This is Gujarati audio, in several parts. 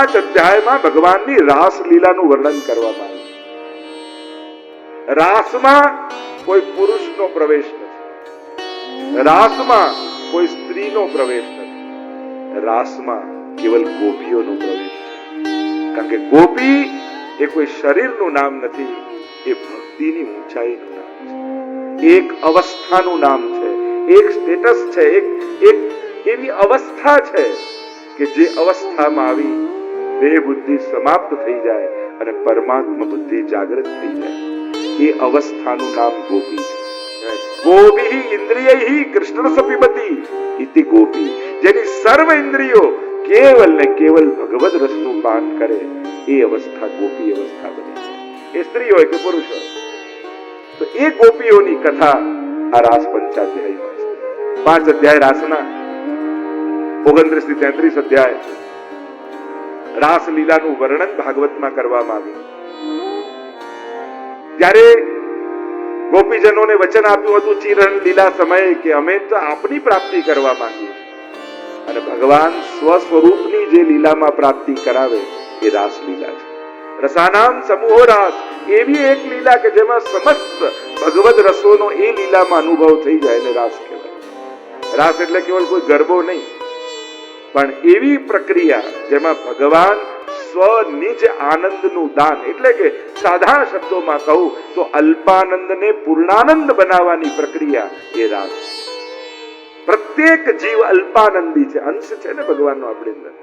5 અધ્યાયમાં ભગવાનની રાસલીલાનું વર્ણન કરવામાં આવ્યું. રાસમાં કોઈ પુરુષનો પ્રવેશ નથી, રાસમાં કોઈ સ્ત્રીનો પ્રવેશ નથી, રાસમાં કેવલ ગોપીઓનો પ્રવેશ છે. કારણ કે ગોપી એ કોઈ શરીરનું નામ નથી, એ ભક્તિની ઊંચાઈનું નામ છે, એક અવસ્થાનું નામ છે, એક સ્ટેટસ છે, એક એવી અવસ્થા છે કે જે અવસ્થામાં આવી દેહ બુદ્ધિ સમાપ્ત થઈ જાય અને પરમાત્મા બુદ્ધિ જાગૃત થઈ જાય, એ અવસ્થાનું નામ ગોપી છે. ગોપી ઇન્દ્રિયૈ કૃષ્ણ સપિબતી ઇતિ ગોપી. જેની સર્વ ઇન્દ્રિયો કેવલ ને કેવલ ભગવદ રસનું પાન કરે, એ અવસ્થા ગોપી અવસ્થા બની છે. એ સ્ત્રી હોય કે પુરુષ હોય. તો એ ગોપીઓની કથા આ રાસ પંચાધ્યાયમાં છે. 5 અધ્યાય રાસના, 29 થી 33 અધ્યાય રાસલીલાનું વર્ણન ભાગવતમાં કરવામાં આવ્યું. જ્યારે ગોપીજનોને વચન આપ્યું હતું ચિરણ લીલા સમયે કે અમે તો આપની પ્રાપ્તિ કરવા માંગીએ, અને ભગવાન સ્વસ્વરૂપની જે લીલામાં પ્રાપ્તિ કરાવે એ રાસલીલા છે. રસાનામ સમૂહો રાસ, એવી એક લીલા કે જેમાં સમસ્ત ભગવદ રસોનો એ લીલામાં અનુભવ થઈ જાય એને રાસ કહેવાય. રાસ એટલે કેવલ કોઈ ગરબો નહીં, પણ એવી પ્રક્રિયા જેમાં ભગવાન સ્વ નિજ આનંદનું દાન, એટલે કે સાધારણ શબ્દોમાં કહું તો અલ્પાનંદને પૂર્ણાનંદ બનાવવાની પ્રક્રિયા એ રાસ. પ્રત્યેક જીવ અલ્પાનંદી છે, અંશ છે ને ભગવાનનો આપણી અંદર,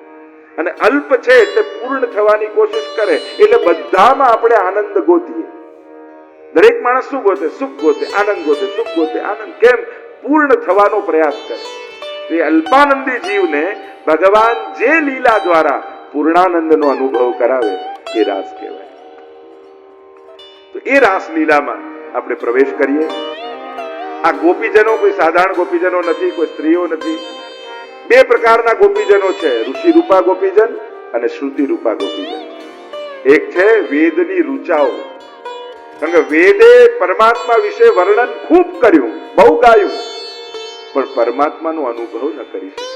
અને અલ્પ છે એટલે પૂર્ણ થવાની કોશિશ કરે. એટલે બધામાં આપણે આનંદ ગોતીએ. દરેક માણસ શું ગોતે? સુખ ગોતે, આનંદ ગોતે, સુખ ગોતે, આનંદ. કેમ? પૂર્ણ થવાનો પ્રયાસ કરે. એ અલ્પાનંદી જીવને ભગવાન જે લીલા દ્વારા પૂર્ણાનંદનો અનુભવ કરાવે એ રાસ કહેવાય. તો એ રાસ લીલામાં આપણે પ્રવેશ કરીએ. આ ગોપીજનો કોઈ સાધારણ ગોપીજનો નથી, કોઈ સ્ત્રીઓ નથી. 2 પ્રકારના ગોપીજનો છે, ઋષિ રૂપા ગોપીજન અને શ્રુતિ રૂપા ગોપીજન. એક છે વેદની ઋચાઓ. કારણ કે વેદે પરમાત્મા વિશે વર્ણન ખૂબ કર્યું, બહુ ગાયું, પણ પરમાત્માનો અનુભવ ન કરી શકે.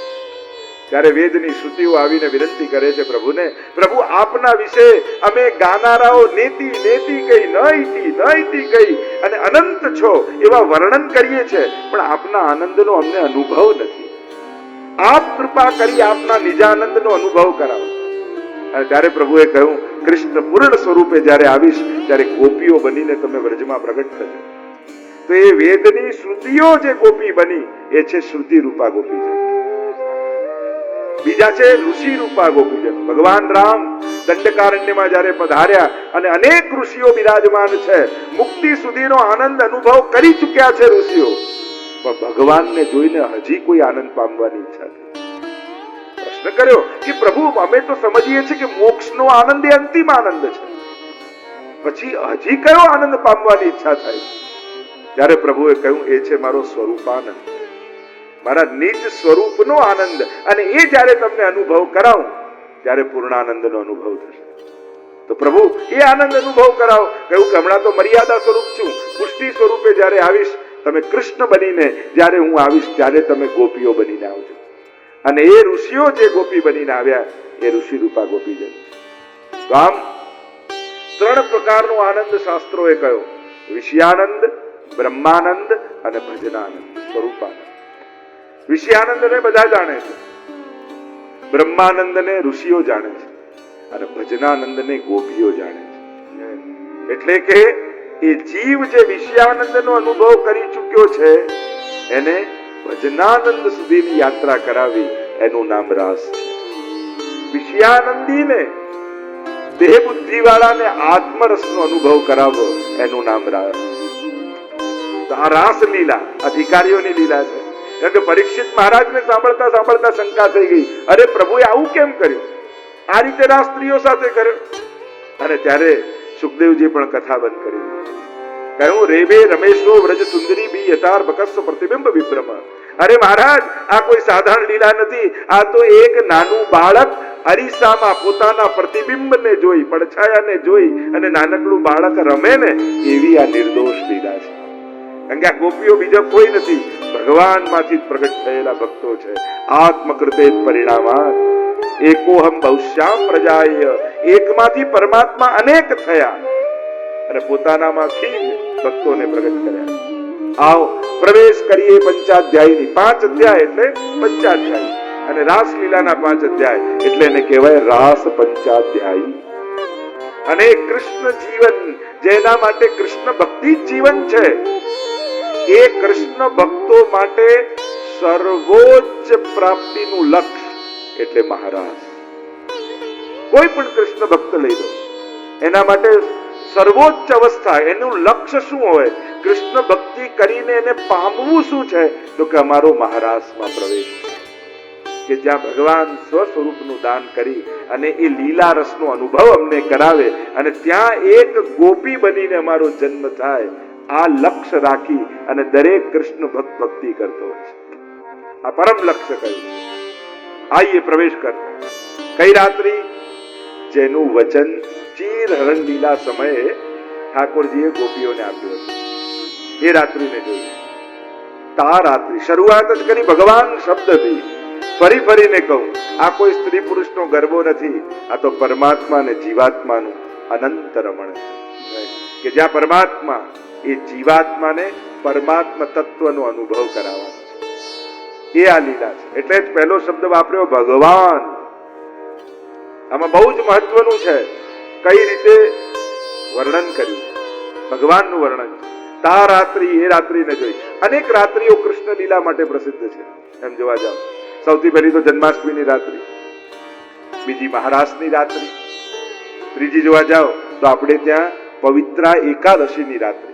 ત્યારે વેદની શ્રુતિઓ આવીને વિનંતી કરે છે પ્રભુને, પ્રભુ આપના વિશે અમે ગાનારાઓ નેતિ નેતિ કહી, ન ઇતિ કહી અને અનંત છો એવા વર્ણન કરીએ છે, પણ આપના આનંદનો અમને અનુભવ નથી. આપ કૃપા કરી આપના નિજાનંદનો અનુભવ કરાવો. અને ત્યારે પ્રભુએ કહ્યું, કૃષ્ણ પૂર્ણ સ્વરૂપે જ્યારે આવીશ ત્યારે ગોપીઓ બનીને તમે વ્રજમાં પ્રગટ થજો. તો એ વેદની શ્રુતિઓ જે ગોપી બની એ છે શ્રુતિ રૂપા ગોપીજન. બીજા છે ઋષિ રૂપા ગોપીજન. ભગવાન રામ દંડકારણ્યમાં જ્યારે પધાર્યા અને અનેક ઋષિઓ બિરાજમાન છે, મુક્તિ સુધીનો આનંદ અનુભવ કરી ચૂક્યા છે ઋષિઓ, પણ ભગવાનને જોઈને હજી કોઈ આનંદ પામવાની ઈચ્છા થઈ. પ્રશ્ન કર્યો કે પ્રભુ અમે તો સમજીએ છીએ કે મોક્ષનો આનંદ એ અંતિમ આનંદ છે, પછી હજી કયો આનંદ પામવાની ઈચ્છા થાય? ત્યારે પ્રભુએ કહ્યું, એ છે મારો સ્વરૂપાનંદ, મારા નિજ સ્વરૂપનો આનંદ. અને એ જ્યારે તમને અનુભવ કરાવું ત્યારે પૂર્ણાનંદનો અનુભવ થશે. તો પ્રભુ એ આનંદ અનુભવ કરાવો. કહ્યું કે હમણાં તો મર્યાદા સ્વરૂપ છું, પુષ્ટિ સ્વરૂપે જ્યારે આવીશ, તમે કૃષ્ણ બનીને જ્યારે હું આવીશ ત્યારે તમે ગોપીઓ બનીને આવજો. અને એ ઋષિઓ જે ગોપી બનીને આવ્યા એ ઋષિ રૂપા ગોપીજન. તો આમ 3 પ્રકારનો આનંદ શાસ્ત્રોએ કહ્યો: વિષયાનંદ, બ્રહ્માનંદ અને ભજનાનંદ, સ્વરૂપાનંદ. વિષયાનંદને બધા જાણે છે, બ્રહ્માનંદને ઋષિઓ જાણે છે, અને ભજનાનંદને ગોપીઓ જાણે છે. એટલે કે એ જીવ જે વિષયાનંદનો અનુભવ કરી ચૂક્યો છે એને ભજનાનંદ સુધીની યાત્રા કરાવી, એનું નામ રાસ છે. વિષયાનંદીને, દેહ બુદ્ધિ વાળાને આત્મરસનો અનુભવ કરાવો, એનું નામ રાસ. આ રાસ લીલા અધિકારીઓની લીલા છે. કારણ કે પરીક્ષિત મહારાજને સાંભળતા સાંભળતા શંકા થઈ ગઈ, અરે પ્રભુએ આવું કેમ કર્યું? આ રીતે રાસ સ્ત્રીઓ સાથે કર્યો. અને ત્યારે સુખદેવજી પણ કથા બંધ કરી. કહ્યું, રેબે રમેશો વ્રજ સુંદરી બી યથાર બકસ્વ પ્રતિબિંબ વિભ્રમ. અરે મહારાજ, આ કોઈ સાધારણ લીલા નથી, આ તો એક નાનું બાળક અરીસામાં પોતાના પ્રતિબિંબને જોઈ, પડછાયાને જોઈ અને નાનકડું બાળક રમે ને એવી આ નિર્દોષ લીલા છે. કારણ કે આ ગોપીઓ બીજા કોઈ નથી, ભગવાનમાંથી પ્રગટ થયેલા ભક્તો છે. આત્મકૃતે પરિણામાત, એ એકોહમ બહુશ્યામ પ્રજાય, એકમાંથી પરમાત્મા અનેક થયા અને પોતાનામાંથી જ ભક્તોને પ્રગટ કર્યા. આવો પ્રવેશ કરીએ પંચાધ્યાયની. 5 અધ્યાય એટલે પંચાધ્યાય, અને રાસલીલાના 5 અધ્યાય એટલે એને કહેવાય રાસ પંચાધ્યાયી. અને કૃષ્ણ જીવન, જેના માટે કૃષ્ણ ભક્તિ જ જીવન છે, એ કૃષ્ણ ભક્તો માટે સર્વોચ્ચ પ્રાપ્તિનું લક્ષ્ય એટલે મહારાજ. કોઈ પણ કૃષ્ણ ભક્ત લઈ લો, એના માટે સર્વોચ્ચ અવસ્થા, એનું લક્ષ્ય શું હોય? કૃષ્ણ ભક્તિ કરીને એને પામવું શું છે? તો કે અમારો મહારાજમાં પ્રવેશ, કે જ્યાં ભગવાન સ્વસ્વરૂપનું દાન કરી અને એ લીલા રસનો અનુભવ અમને કરાવે અને ત્યાં એક ગોપી બનીને અમારો જન્મ થાય. આ લક્ષ્ય રાખી અને દરેક કૃષ્ણ ભક્ત ભક્તિ કરતો હોય છે. આ પરમ લક્ષ્ય કહ્યું. આઈએ પ્રવેશ કરતા. કઈ રાત્રિ? જેનું વચન ચીર હરણ લીલા સમયે ઠાકોરજીએ ગોપીઓને આપ્યું હતું, એ રાત્રિને જોઈ. તા રાત્રિ શરૂઆત જ કરી ભગવાન શબ્દથી. ફરી ફરીને કહું, આ કોઈ સ્ત્રી પુરુષનો ગરબો નથી, આ તો પરમાત્મા અને જીવાત્માનું અનંત રમણ છે, કે જ્યાં પરમાત્મા એ જીવાત્માને પરમાત્મા તત્વનો અનુભવ કરાવવાનો છે. એ આ લીલા છે. એટલે જ પહેલો શબ્દ વાપર્યો ભગવાન. આમાં બહુ જ મહત્વનું છે, કઈ રીતે વર્ણન કર્યું. ભગવાનનું વર્ણન છે. તા રાત્રિ, એ રાત્રિને જોઈ. અનેક રાત્રિઓ કૃષ્ણ લીલા માટે પ્રસિદ્ધ છે. એમ જોવા જાવ, સૌથી પહેલી તો જન્માષ્ટમીની રાત્રિ, બીજી મહારાસની રાત્રિ, ત્રીજી જોવા જાવ તો આપણે ત્યાં પવિત્રા એકાદશીની રાત્રિ,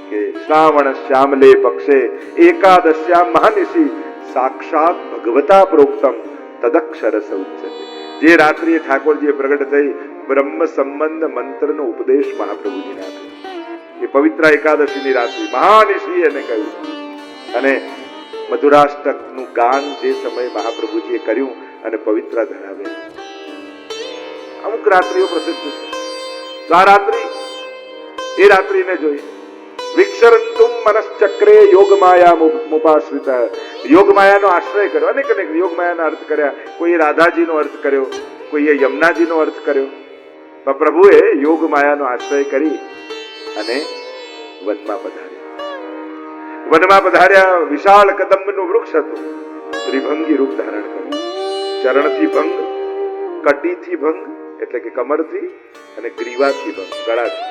કે શ્રાવણ શ્યામલે પક્ષે એકાદશ્યામ મહાનિશી સાક્ષાત ભગવતા પ્રોક્તમ તદક્ષર ઉચ્યતે. જે રાત્રિએ ઠાકોરજીએ પ્રગટ થઈ બ્રહ્મ સંબંધ મંત્રનો ઉપદેશ મહાપ્રભુજીને આપ્યો, એ પવિત્ર એકાદશીની રાત્રિ મહાનિશી એને કહ્યું. અને મધુરાષ્ટકનું ગાન જે સમયે મહાપ્રભુજીએ કર્યું અને પવિત્ર ધરાવે. અમુક રાત્રિઓ પ્રસિદ્ધ છે. આ રાત્રિ, એ રાત્રિને જોઈ. વિક્ષરંતુમ મનશ્ચક્રે યોગમાયા મુપાશ્રિત. યોગમાયાનો આશ્રય કર્યો. અનેક અનેક યોગમાયાના અર્થ કર્યા. કોઈએ રાધાજીનો અર્થ કર્યો, કોઈએ યમુનાજીનો અર્થ કર્યો. પણ પ્રભુએ યોગમાયાનો આશ્રય કરી અને વનમાં પધાર્યા. વનમાં પધાર્યા. વિશાળ કદંબનું વૃક્ષ હતું. ત્રિભંગી રૂપ ધારણ કર્યું. ચરણથી ભંગ, કટીથી ભંગ એટલે કે કમરથી, અને ગ્રીવાથી ભંગ ગળાથી.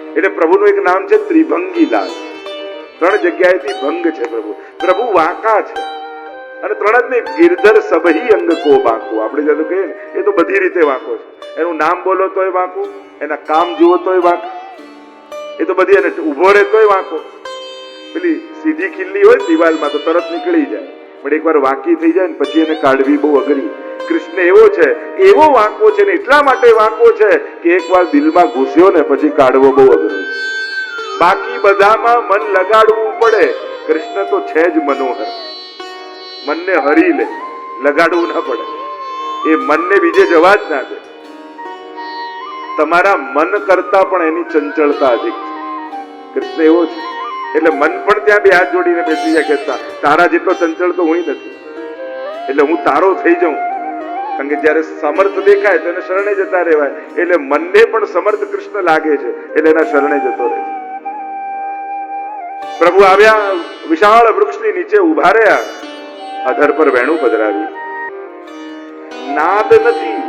એટલે પ્રભુનું એક નામ છે ત્રિભંગી લાલ. 3 જગ્યાએથી ભંગ છે પ્રભુ. પ્રભુ વાંકા છે, અને 3 જ નહીં, ગિરધર સભહી અંગ કો વાંકો. આપણે જતું કહીએ ને, એ તો બધી રીતે વાંકો છે. એનું નામ બોલો તોય વાંકો, એના કામ જુઓ તોય વાંકો, એ તો બધી. એને ઉભો રહે તોય વાંકો. પેલી સીધી ખીલ્લી હોય દિવાલમાં તો તરત નીકળી જાય, પણ એકવાર વાંકી થઈ જાય ને પછી એને કાઢવી બહુ અઘરી. કૃષ્ણ એવો છે, એવો વાંકો છે ને એટલા માટે વાંકો છે કે એકવાર દિલમાં ઘૂસ્યો ને પછી કાઢવો બહુ અઘરો. બાકી બધામાં મન લગાડવું પડે, કૃષ્ણ તો છે જ મનોહર. મનને હરી લે, લગાડવું ના પડે. એ મનને બીજે જવા જ ના દે. તમારા મન કરતા પણ એની ચંચળતા અધિક છે. કૃષ્ણ એવો છે એટલે મન પણ ત્યાં બે હાથ જોડીને બેસી જાય કે તારા જેટલો ચંચળ તો હું નથી, એટલે હું તારો થઈ જાઉં. કારણ કે જયારે સમર્થ દેખાય તો એને શરણે જતા રહેવાય. એટલે મનને પણ સમર્થ કૃષ્ણ લાગે છે એટલે એના શરણે જતો રહે છે. પ્રભુ આવ્યા, વિશાળ વૃક્ષની નીચે ઉભા રહ્યા, અધર પર વેણું પધરાવ્યું. નાદ નથી,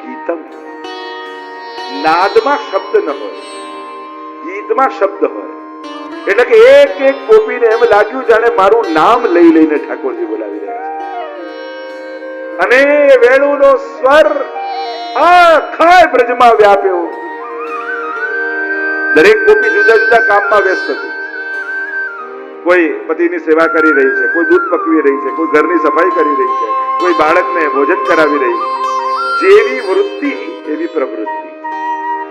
ગીતમ. નાદમાં શબ્દ ન હોય, ગીતમાં શબ્દ હોય. એટલે કે એક એક ગોપીને એમ લાગ્યું જાણે મારું નામ લઈ લઈને ઠાકોરજી બોલાવી રહ્યા છે. અને વેણુનો સ્વર આખા બ્રજમાં વ્યાપ્યો. દરેક ગોપી જુદા જુદા કામમાં વ્યસ્ત હતી. કોઈ પતિની સેવા કરી રહી છે, કોઈ દૂધ પકવી રહી છે, કોઈ ઘરની સફાઈ કરી રહી છે, કોઈ બાળકને ભોજન કરાવી રહી છે. જેવી વૃત્તિ એવી પ્રવૃત્તિ.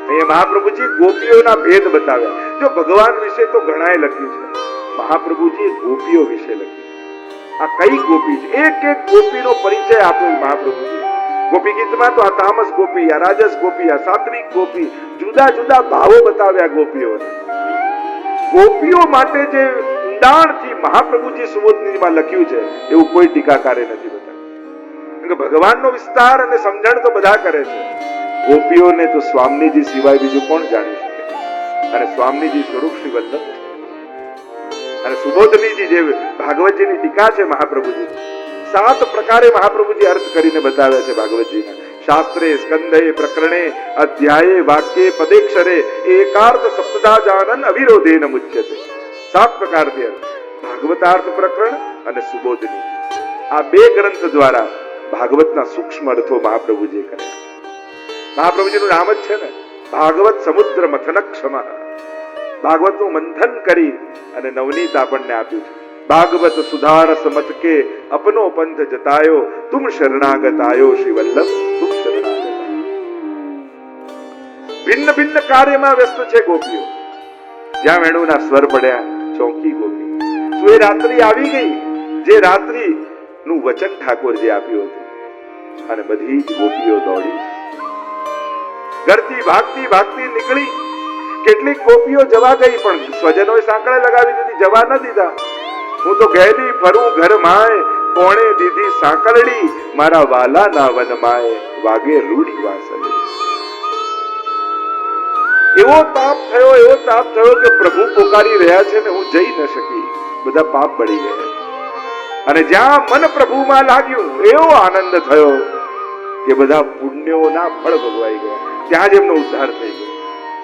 અહીંયા મહાપ્રભુજી ગોપીઓના ભેદ બતાવ્યા. જો ભગવાન વિશે તો ઘણાએ લખ્યું છે, મહાપ્રભુજી ગોપીઓ વિશે લખ્યું. આ કઈ ગોપી છે? એક એક ગોપીનો પરિચય આપ્યો મહાપ્રભુજી. ગોપી ગીતમાં તો આ તામસ ગોપી, આ રાજસ ગોપી, આ સાત્વિક ગોપી, જુદા જુદા ભાવો બતાવ્યા ગોપીઓને. ગોપીઓ માટે જે ઊંડાણથી મહાપ્રભુજી સુબોધનીમાં લખ્યું છે એવું કોઈ ટીકાકારે નથી બતાવ્યું. કે ભગવાનનો વિસ્તાર અને સમજણ તો બધા કરે છે, ગોપીઓને તો સ્વામીજી સિવાય બીજું કોણ જાણી શકે? અને સ્વામીજી સ્વરૂપ શ્રી વલ્લભ છે. અને સુબોધનીજી જે ભાગવતજીની ટીકા છે મહાપ્રભુજી, 7 પ્રકારે મહાપ્રભુજી અર્થ કરીને બતાવ્યા છે ભાગવતજીના. શાસ્ત્રે, સ્કંદે, પ્રકરણે, અધ્યાયે, વાક્યે, પદેક્ષરે એકાર્થ સપ્તદા જાનન અવિરોધેન મુચ્યતે. 7 પ્રકારથી અર્થ, ભાગવતાર્થ પ્રકરણ અને સુબોધની. આ 2 ગ્રંથ દ્વારા ભાગવતના સૂક્ષ્મ અર્થો મહાપ્રભુજીએ કર્યા. મહાપ્રભુજીનું નામ જ છે ને ભાગવત સમુદ્ર મથન ક્ષમ. ભાગવતનું મંથન કરી અને નવનીત આપણને આપ્યું છે. ભાગવત સુધારસ મત કે અપનો પંથ જતાયો, તુમ શરણાગત આયો શ્રી વલ્લભ, તુમ શરણાગત. ભિન્ન ભિન્ન કાર્યમાં વ્યસ્ત છે ગોપીઓ. જ્યાં વેણુના સ્વર પડ્યા ચોંકી ગોપી. શું એ રાત્રિ આવી ગઈ જે રાત્રિ નું વચન ઠાકોરજી આપ્યું હતું? અને બધી જ ગોપીઓ દોડી ઘરથી ભાગતી ભાગતી નીકળી. કેટલીક ગોપીઓ જવા ગઈ પણ સ્વજનોએ સાંકળે લગાવી દીધી, જવા ન દીધા. હું તો ગયેલી ફરું ઘર માય, કોણે દીધી સાંકળડી, મારા વાલા ના વન માય વાગે રૂડી વાસળી. એવો તાપ થયો કે પ્રભુ પોકારી રહ્યા છે ને હું જઈ ન શકી. બધા પાપ બળી ગયા. અને જ્યાં મન પ્રભુમાં લાગ્યું એવો આનંદ થયો કે બધા પુણ્યોના ફળ ભોગવાઈ ગયા. ત્યાં જ એમનો ઉદ્ધાર થઈ ગયો.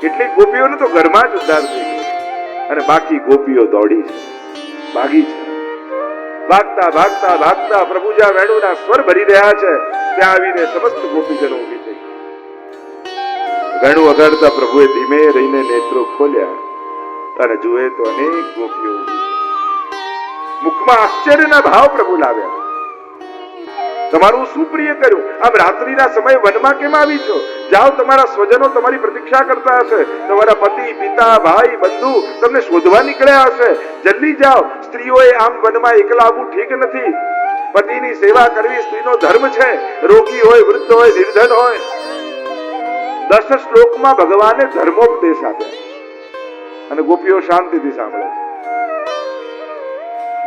કેટલીક ગોપીઓનો તો ઘરમાં જ ઉદ્ધાર થઈ ગયો અને બાકી ગોપીઓ દોડી છે, ભાગી છે. ભાગતા ભાગતા ભાગતા પ્રભુ જ્યાં વેણુના સ્વર ભરી રહ્યા છે ત્યાં આવીને સમસ્ત ગોપીજનો ઉભી થઈ. વેણુ વગાડતા પ્રભુએ ધીમે રહીને નેત્રો ખોલ્યા અને જુએ તો અનેક ગોપીઓ મુખમાં આશ્ચર્યના ભાવ પ્રભુ લાવ્યા. તમારું શું પ્રિય કર્યું? આમ રાત્રિના સમય વનમાં કેમ આવી છો? જાઓ, તમારા સ્વજનો તમારી પ્રતીક્ષા કરતા હશે. તમારા પતિ, પિતા, ભાઈ, બંધુ તમને શોધવા નીકળ્યા હશે. જલ્દી જાઓ. સ્ત્રીઓએ આમ વનમાં એકલા આવવું ઠીક નથી. પતિની સેવા કરવી સ્ત્રીનો ધર્મ છે. રોગી હોય, વૃદ્ધ હોય, નિર્ધન હોય. 10 શ્લોકમાં ભગવાને ધર્મોપદેશ આપ્યા અને ગોપીઓ શાંતિથી સાંભળે છે.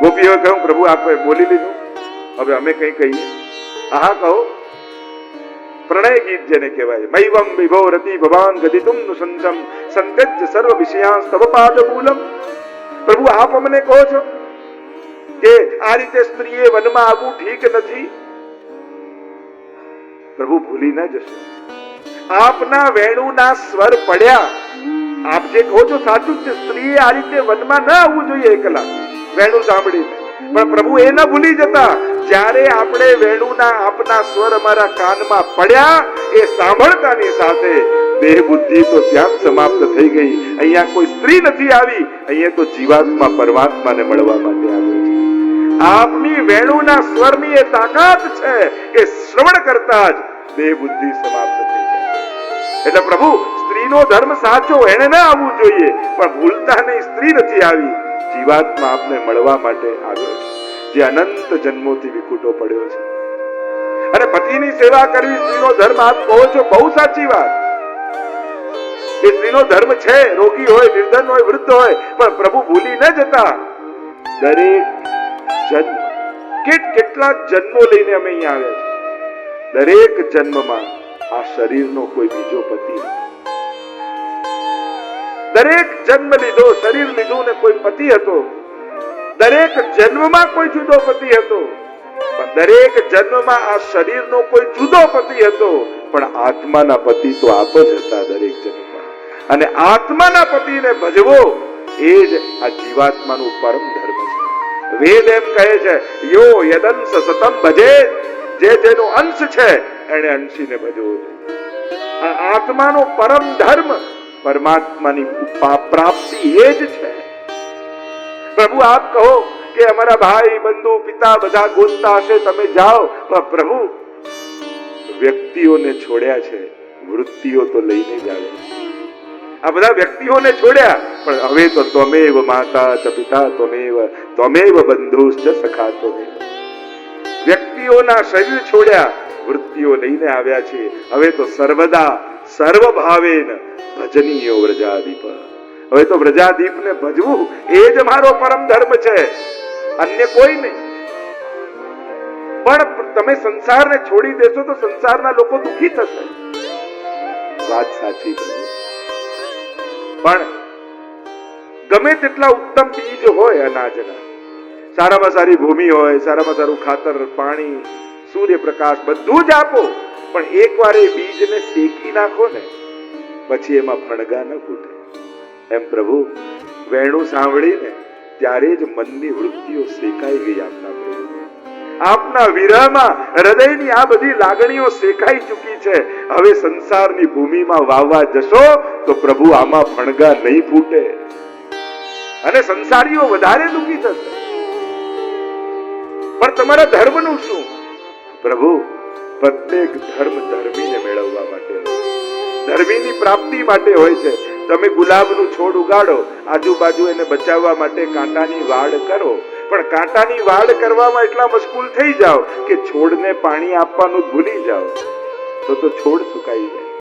ગોપીઓએ કહ્યું, પ્રભુ આપે બોલી લીધું, હવે અમે કઈ કહીએ? હા કહો. પ્રણય ગીત જેને કહેવાય. મૈવમ વિભો રતિ ભવાન ગદિતુમ નુસંસમ સંત્યજ્ય સર્વ વિષયાંસ તવ પાદમૂલમ. પ્રભુ આપ અમને કહો છો કે આ રીતે સ્ત્રીએ વનમાં આવવું ઠીક નથી? પ્રભુ ભૂલી ન જશો. આપના વેણુના સ્વર પડ્યા. આપ જે કહો છો સાચું છે. સ્ત્રીએ આ રીતે વનમાં ન આવવું જોઈએ એકલા વેણુ સાંભળીને. પણ પ્રભુ એ ન ભૂલી જતા. જ્યારે આપણે વેણુના આપના સ્વર અમારા કાનમાં પડ્યા એ સાંભળતાની સાથે દેહ બુદ્ધિ તો ત્યાં સમાપ્ત થઈ ગઈ. અહીંયા કોઈ સ્ત્રી નથી આવી, અહીંયા તો જીવાત્મા પરમાત્માને મળવા માટે આવ્યો છે. આપની વેણુના સ્વરની એ તાકાત છે કે શ્રવણ કરતા જ દેહ બુદ્ધિ સમાપ્ત થઈ જાય. એટલે પ્રભુ સ્ત્રીનો ધર્મ સાચો, એને ન આવવું જોઈએ, પણ ભૂલતા નહીં, સ્ત્રી નથી આવી, જીવાત્મા આપને મળવા માટે આવ્યો છે, જે અનંત જન્મોથી વિકુટો પડ્યો છે. અને પતિની સેવા કરવી સ્ત્રીનો ધર્મ આપ કહો છો, બહુ સાચી વાત. એ સ્ત્રીનો ધર્મ છે. રોગી હોય, નિર્ધન હોય, વૃદ્ધ હોય, પણ પ્રભુ ભૂલી ન જતા. દરેક જન્મ, કેટલા જન્મો લઈને અમે અહીંયા આવ્યા છીએ. દરેક જન્મમાં આ શરીરનો કોઈ બીજો પતિ, દરેક જન્મ લીધો, શરીર લીધું ને કોઈ પતિ હતો. દરેક જન્મમાં કોઈ જુદો પતિ હતો, પણ દરેક જન્મમાં આ શરીરનો કોઈ જુદો પતિ હતો, પણ આત્માના પતિ તો આપ જ હતા દરેક જન્મમાં. અને આત્માના પતિને ભજવો એ જ આ જીવાત્માનું પરમ ધર્મ છે. વેદ એમ કહે છે, યો યદંશ સતમ ભજે, જે જેનો અંશ છે એને અંશીને ભજવો છે. આ આત્માનો પરમ ધર્મ પરમાત્માની પ્રાપ્તિ એ જ છે. પ્રભુ આપ કહો કે અમારા ભાઈ, બંધુ, પિતા બધા ગોતતા હશે, તમે જાઓ. પણ પ્રભુ વ્યક્તિઓને છોડ્યા છે, વૃત્તિઓ તો લઈને જ આવે. આ બધા વ્યક્તિઓને છોડ્યા, પણ હવે તો ત્વમેવ માતા ચ પિતા ત્વમેવ બંધુશ્ચ સખા ત્વમેવ. વ્યક્તિઓના શરીર છોડ્યા, વૃત્તિઓ લઈને આવ્યા છે. હવે તો સર્વદા સર્વભાવેન ભજનીયો વ્રજાદીપ. હવે તો વ્રજાદીપને ભજવું એ જ મારો પરમ ધર્મ છે, અન્ય કોઈ નહીં. પણ તમે સંસારને છોડી દેશો તો સંસારના લોકો દુઃખી થશે. વાત સાચી પ્રભુ. પણ ગમે તેટલા ઉત્તમ બીજ હોય અનાજના, સારામાં સારી ભૂમિ હોય, સારામાં સારું ખાતર, પાણી, સૂર્યપ્રકાશ બધું જ આપો, પણ એકવાર એ બીજને શેકી નાખો ને પછી એમાં ફણગા ન ફૂટે. એમ પ્રભુ વેણું સાંભળીને ત્યારે જ મનની વૃત્તિઓ શેકાઈ ગઈ આપના પ્રભુ. આપના વિરહમાં હૃદયની આ બધી લાગણીઓ શેકાઈ ચૂકી છે. હવે સંસારની ભૂમિમાં વાવવા જશો તો પ્રભુ આમાં ફણગા નહીં ફૂટે અને સંસારીઓ વધારે દુઃખી થશે. પણ તમારા ધર્મનું શું? પ્રભુ પ્રત્યેક ધર્મ ધર્મીને મેળવવા માટે, ધર્મીની પ્રાપ્તિ માટે હોય છે. તમે ગુલાબનું છોડ ઉગાડો, આજુબાજુ એને બચાવવા માટે કાંટાની વાડ કરો, પણ કાંટાની વાડ કરવામાં એટલા મશગુલ થઈ જાઓ કે છોડને પાણી આપવાનું ભૂલી જાઓ તો છોડ સુકાઈ જાય.